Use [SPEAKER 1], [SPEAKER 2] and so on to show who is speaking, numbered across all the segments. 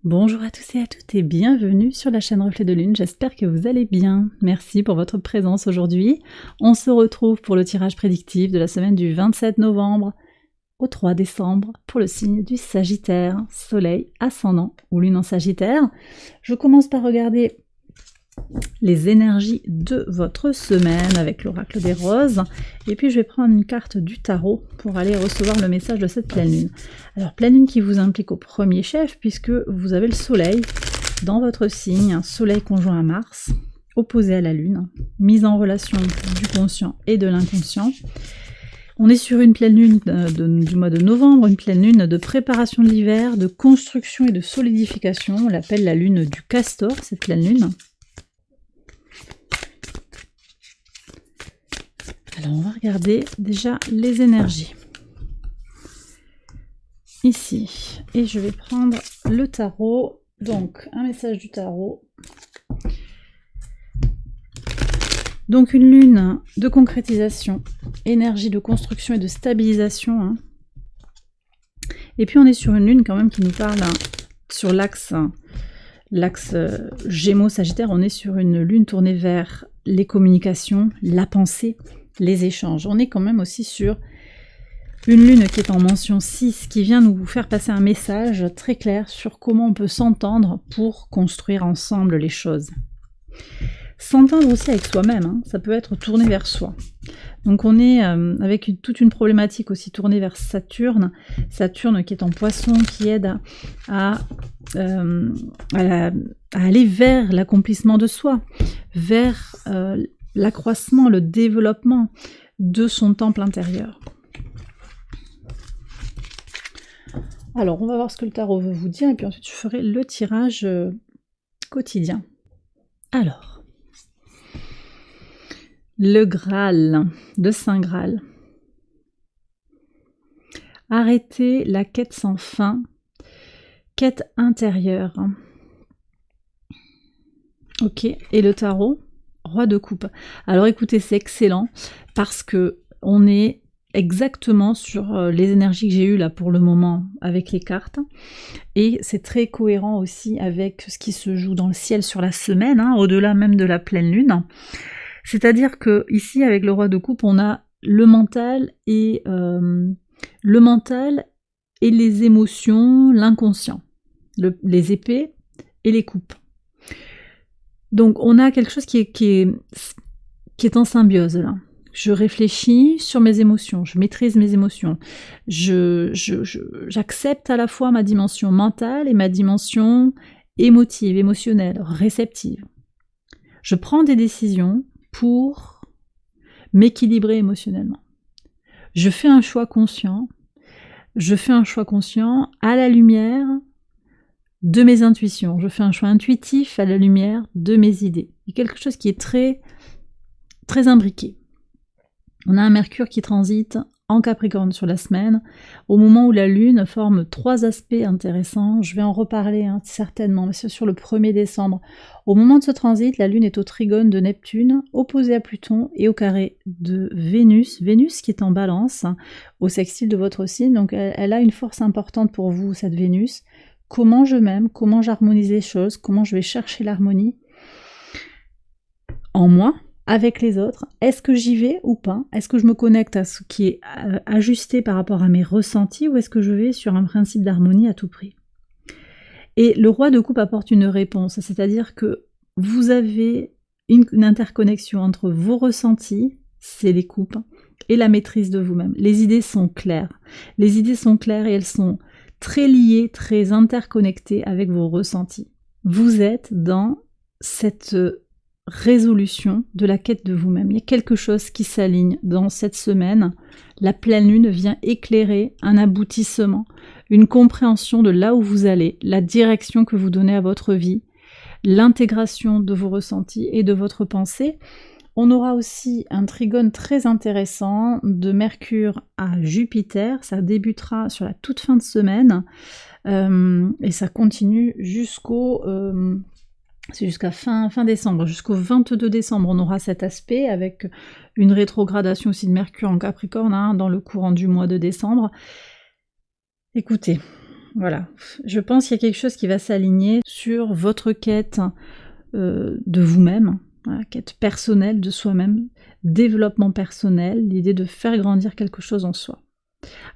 [SPEAKER 1] Bonjour à tous et à toutes et bienvenue sur la chaîne Reflet de Lune, j'espère que vous allez bien. Merci pour votre présence aujourd'hui. On se retrouve pour le tirage prédictif de la semaine du 27 novembre au 3 décembre pour le signe du Sagittaire, Soleil, Ascendant ou Lune en Sagittaire. Je commence par regarder les énergies de votre semaine avec l'oracle des roses et puis je vais prendre une carte du tarot pour aller recevoir le message de cette pleine lune. Alors pleine lune qui vous implique au premier chef puisque vous avez le soleil dans votre signe, un soleil conjoint à Mars, opposé à la lune, mise en relation du conscient et de l'inconscient. On est sur une pleine lune du mois de novembre, une pleine lune de préparation de l'hiver, de construction et de solidification. On l'appelle la lune du castor, cette pleine lune. Alors on va regarder déjà les énergies. Ici, et je vais prendre le tarot, donc un message du tarot. Donc une lune de concrétisation, énergie de construction et de stabilisation. Hein. Et puis on est sur une lune quand même qui nous parle sur l'axe Gémeaux-Sagittaire, on est sur une lune tournée vers les communications, la pensée, les échanges. On est quand même aussi sur une lune qui est en mention 6, qui vient nous faire passer un message très clair sur comment on peut s'entendre pour construire ensemble les choses. S'entendre aussi avec soi-même, hein, ça peut être tourné vers soi. Donc on est avec toute une problématique aussi tournée vers Saturne. Saturne qui est en Poisson, qui aide à aller vers l'accomplissement de soi, vers l'accroissement, le développement de son temple intérieur. Alors on va voir ce que le tarot veut vous dire et puis ensuite je ferai le tirage quotidien. Alors, le Graal de Saint Graal. Arrêtez la quête sans fin, quête intérieure. Ok, et le tarot, Roi de coupe. Alors écoutez, c'est excellent parce que on est exactement sur les énergies que j'ai eues là pour le moment avec les cartes. Et c'est très cohérent aussi avec ce qui se joue dans le ciel sur la semaine, hein, au-delà même de la pleine lune. C'est-à-dire que ici, avec le Roi de coupe, on a le mental et les émotions, l'inconscient, les épées et les coupes. Donc on a quelque chose qui est en symbiose là. Je réfléchis sur mes émotions, je maîtrise mes émotions, j'accepte à la fois ma dimension mentale et ma dimension émotive, émotionnelle, réceptive. Je prends des décisions pour m'équilibrer émotionnellement. Je fais un choix conscient à la lumière de mes intuitions. Je fais un choix intuitif à la lumière de mes idées. Il y a quelque chose qui est très, très imbriqué. On a un Mercure qui transite en Capricorne sur la semaine, au moment où la Lune forme 3 aspects intéressants. Je vais en reparler certainement, mais c'est sur le 1er décembre. Au moment de ce transit, la Lune est au trigone de Neptune, opposée à Pluton et au carré de Vénus. Vénus qui est en Balance, au sextile de votre signe, donc elle a une force importante pour vous, cette Vénus. Comment je m'aime, comment j'harmonise les choses, comment je vais chercher l'harmonie en moi, avec les autres, est-ce que j'y vais ou pas? Est-ce que je me connecte à ce qui est ajusté par rapport à mes ressentis ou est-ce que je vais sur un principe d'harmonie à tout prix? Et le Roi de coupe apporte une réponse, c'est-à-dire que vous avez une interconnexion entre vos ressentis, c'est les coupes, et la maîtrise de vous-même. Les idées sont claires. Les idées sont claires et elles sont très liées, très interconnectées avec vos ressentis. Vous êtes dans cette résolution de la quête de vous-même. Il y a quelque chose qui s'aligne dans cette semaine. La pleine lune vient éclairer un aboutissement, une compréhension de là où vous allez, la direction que vous donnez à votre vie, l'intégration de vos ressentis et de votre pensée. On aura aussi un trigone très intéressant de Mercure à Jupiter. Ça débutera sur la toute fin de semaine et ça continue jusqu'à fin décembre, jusqu'au 22 décembre, on aura cet aspect avec une rétrogradation aussi de Mercure en Capricorne dans le courant du mois de décembre. Écoutez, Voilà. Je pense qu'il y a quelque chose qui va s'aligner sur votre quête de vous-même, voilà, quête personnelle de soi-même, développement personnel, l'idée de faire grandir quelque chose en soi.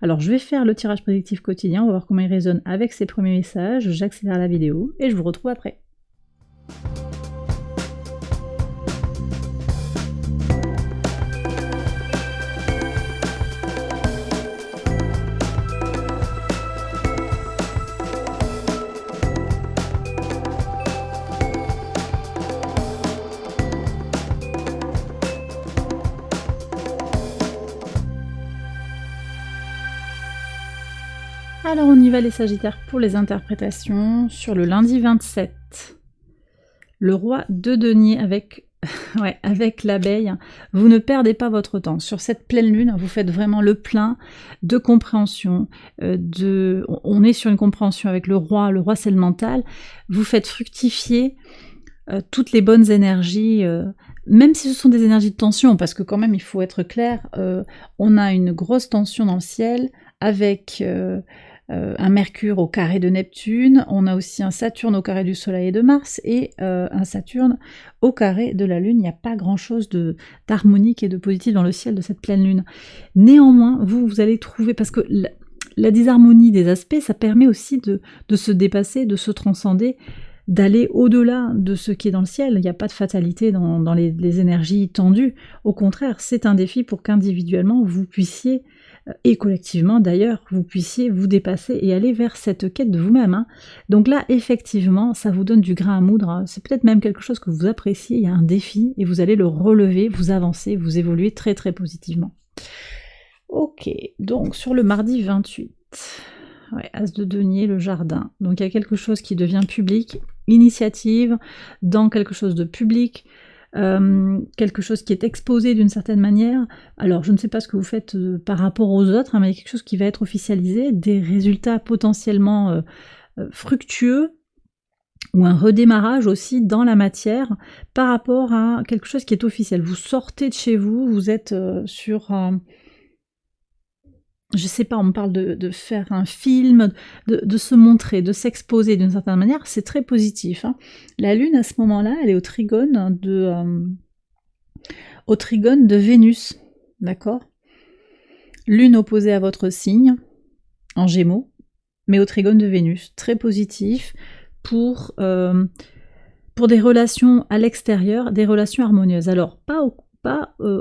[SPEAKER 1] Alors je vais faire le tirage prédictif quotidien, on va voir comment il résonne avec ces premiers messages, j'accélère la vidéo et je vous retrouve après. Alors on y va les Sagittaires pour les interprétations sur le lundi 27. Le roi de denier avec, ouais, avec l'abeille. Vous ne perdez pas votre temps. Sur cette pleine lune, vous faites vraiment le plein de compréhension. On est sur une compréhension avec le roi. Le roi, c'est le mental. Vous faites fructifier toutes les bonnes énergies, même si ce sont des énergies de tension, parce que quand même, il faut être clair, on a une grosse tension dans le ciel avec un Mercure au carré de Neptune, on a aussi un Saturne au carré du Soleil et de Mars, et un Saturne au carré de la Lune. Il n'y a pas grand-chose d'harmonique et de positif dans le ciel de cette pleine Lune. Néanmoins, vous allez trouver, parce que la disharmonie des aspects, ça permet aussi de se dépasser, de se transcender, d'aller au-delà de ce qui est dans le ciel. Il n'y a pas de fatalité dans les énergies tendues. Au contraire, c'est un défi pour qu'individuellement, vous puissiez, et collectivement d'ailleurs, vous puissiez vous dépasser et aller vers cette quête de vous-même. Hein. Donc là, effectivement, ça vous donne du grain à moudre. C'est peut-être même quelque chose que vous appréciez. Il y a un défi et vous allez le relever, vous avancez, vous évoluez très très positivement. Ok, donc sur le mardi 28... Ouais, As de denier, le jardin. Donc il y a quelque chose qui devient public, initiative dans quelque chose de public, quelque chose qui est exposé d'une certaine manière. Alors je ne sais pas ce que vous faites par rapport aux autres, hein, mais il y a quelque chose qui va être officialisé, des résultats potentiellement fructueux, ou un redémarrage aussi dans la matière par rapport à quelque chose qui est officiel. Vous sortez de chez vous, vous êtes sur... je sais pas, on me parle de faire un film, de se montrer, de s'exposer d'une certaine manière, c'est très positif. Hein. La Lune, à ce moment-là, elle est au trigone de Vénus, d'accord? Lune opposée à votre signe, en Gémeaux, mais au trigone de Vénus. Très positif pour des relations à l'extérieur, des relations harmonieuses. Alors, pas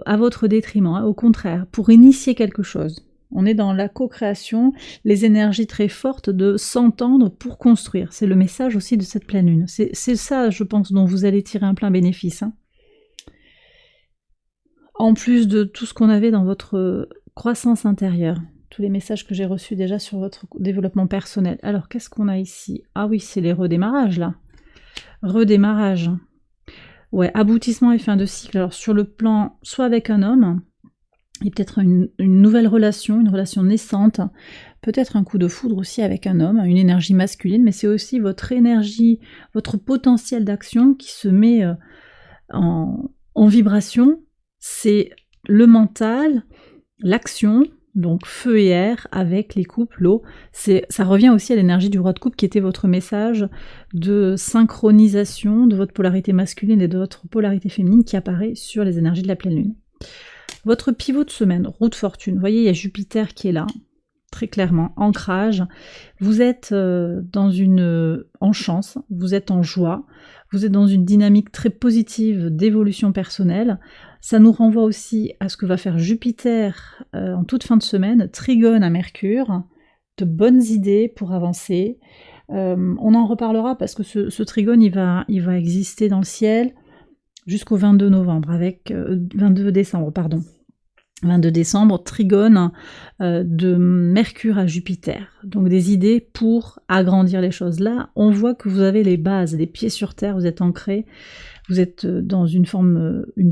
[SPEAKER 1] à votre détriment, hein, au contraire, pour initier quelque chose. On est dans la co-création, les énergies très fortes de s'entendre pour construire. C'est le message aussi de cette pleine lune. C'est ça, je pense, dont vous allez tirer un plein bénéfice. Hein. En plus de tout ce qu'on avait dans votre croissance intérieure, tous les messages que j'ai reçus déjà sur votre développement personnel. Alors, qu'est-ce qu'on a ici? Ah oui, c'est les redémarrages, là. Redémarrage. Ouais, aboutissement et fin de cycle. Alors, sur le plan, soit avec un homme, et peut-être une nouvelle relation, une relation naissante, peut-être un coup de foudre aussi avec un homme, une énergie masculine, mais c'est aussi votre énergie, votre potentiel d'action qui se met en vibration. C'est le mental, l'action, donc feu et air avec les couples, l'eau. Ça revient aussi à l'énergie du roi de coupe qui était votre message de synchronisation de votre polarité masculine et de votre polarité féminine qui apparaît sur les énergies de la pleine lune. Votre pivot de semaine, roue de fortune, vous voyez, il y a Jupiter qui est là, très clairement, ancrage. Vous êtes en chance, vous êtes en joie, vous êtes dans une dynamique très positive d'évolution personnelle. Ça nous renvoie aussi à ce que va faire Jupiter en toute fin de semaine, trigone à Mercure, de bonnes idées pour avancer. On en reparlera parce que ce trigone, il va exister dans le ciel jusqu'au 22 novembre, 22 décembre, pardon. 22 décembre, trigone de Mercure à Jupiter. Donc des idées pour agrandir les choses. Là, on voit que vous avez les bases, les pieds sur terre, vous êtes ancrés, vous êtes dans une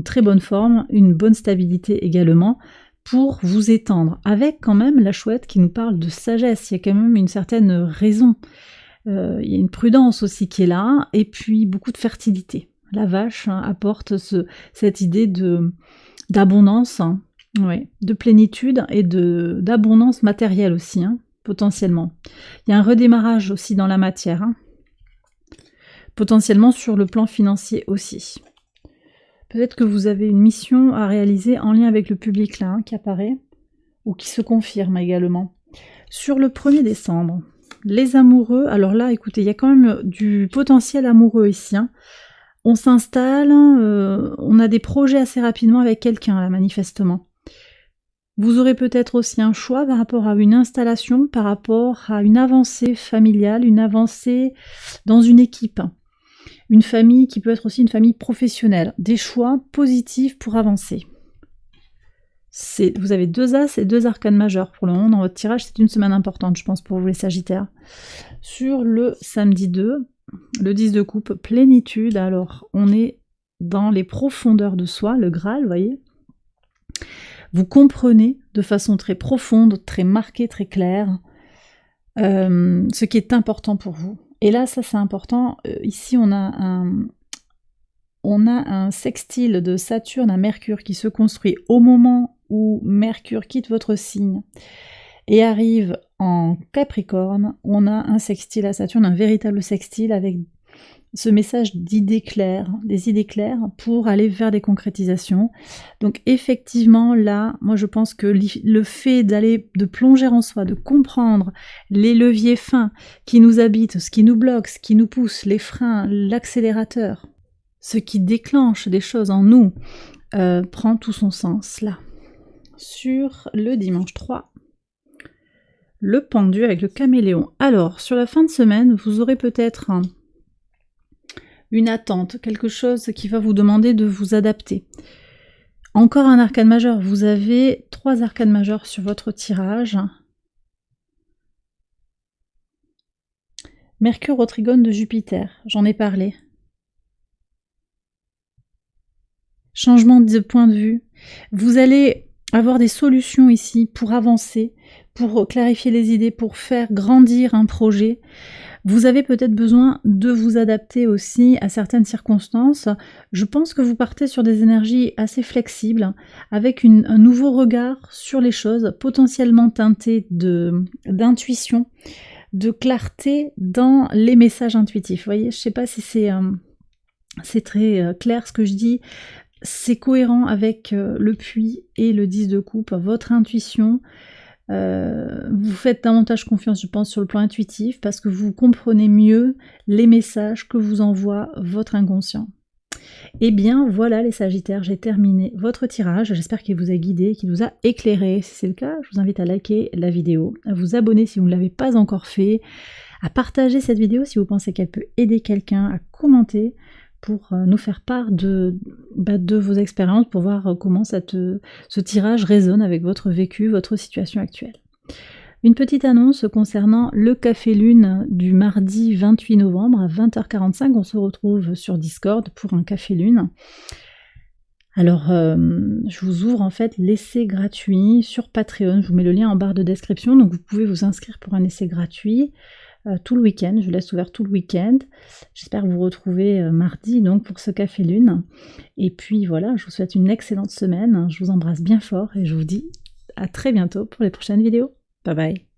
[SPEAKER 1] très bonne forme, une bonne stabilité également, pour vous étendre. Avec quand même la chouette qui nous parle de sagesse, il y a quand même une certaine raison. Il y a une prudence aussi qui est là, et puis beaucoup de fertilité. La vache apporte cette idée d'abondance, ouais, de plénitude et d'abondance matérielle aussi. Hein. potentiellement. Il y a un redémarrage aussi dans la matière, hein. Potentiellement sur le plan financier aussi. Peut-être que vous avez une mission à réaliser en lien avec le public là, hein, qui apparaît, ou qui se confirme également. Sur le 1er décembre, les amoureux, alors là, écoutez, il y a quand même du potentiel amoureux ici, hein. On s'installe, on a des projets assez rapidement avec quelqu'un là, manifestement. Vous aurez peut-être aussi un choix par rapport à une installation, par rapport à une avancée familiale, une avancée dans une équipe. Une famille qui peut être aussi une famille professionnelle. Des choix positifs pour avancer. Vous avez 2 As et 2 arcanes majeures pour le moment dans votre tirage. C'est une semaine importante, je pense, pour vous les Sagittaires. Sur le samedi 2, le 10 de coupe, plénitude. Alors, on est dans les profondeurs de soi, le Graal, vous voyez. Vous comprenez de façon très profonde, très marquée, très claire, ce qui est important pour vous. Et là, ça c'est important, ici on a un sextile de Saturne à Mercure qui se construit au moment où Mercure quitte votre signe et arrive en Capricorne. On a un sextile à Saturne, un véritable sextile avec ce message d'idées claires, des idées claires pour aller vers des concrétisations. Donc effectivement là, moi je pense que le fait de plonger en soi, de comprendre les leviers fins qui nous habitent, ce qui nous bloque, ce qui nous pousse, les freins, l'accélérateur, ce qui déclenche des choses en nous, prend tout son sens là. Sur le dimanche 3, le pendu avec le caméléon. Alors, sur la fin de semaine, vous aurez peut-être une attente, quelque chose qui va vous demander de vous adapter. Encore un arcane majeur, vous avez 3 arcanes majeurs sur votre tirage. Mercure au trigone de Jupiter, j'en ai parlé. Changement de point de vue. Vous allez avoir des solutions ici pour avancer, pour clarifier les idées, pour faire grandir un projet. Vous avez peut-être besoin de vous adapter aussi à certaines circonstances. Je pense que vous partez sur des énergies assez flexibles, avec un nouveau regard sur les choses, potentiellement teinté d'intuition, de clarté dans les messages intuitifs. Vous voyez, je ne sais pas si c'est très clair ce que je dis. C'est cohérent avec le puits et le 10 de coupe, votre intuition. Vous faites davantage confiance, je pense, sur le plan intuitif parce que vous comprenez mieux les messages que vous envoie votre inconscient. Et bien voilà les Sagittaires, j'ai terminé votre tirage. J'espère qu'il vous a guidé, qu'il vous a éclairé. Si c'est le cas, je vous invite à liker la vidéo, à vous abonner si vous ne l'avez pas encore fait, à partager cette vidéo si vous pensez qu'elle peut aider quelqu'un, à commenter pour nous faire part de vos expériences, pour voir comment ce tirage résonne avec votre vécu, votre situation actuelle. Une petite annonce concernant le Café Lune du mardi 28 novembre à 20h45. On se retrouve sur Discord pour un Café Lune. Alors, je vous ouvre en fait l'essai gratuit sur Patreon. Je vous mets le lien en barre de description, donc vous pouvez vous inscrire pour un essai gratuit. Tout le week-end, je laisse ouvert tout le week-end. J'espère vous retrouver mardi donc pour ce Café Lune. Et puis voilà, je vous souhaite une excellente semaine. Je vous embrasse bien fort et je vous dis à très bientôt pour les prochaines vidéos. Bye bye.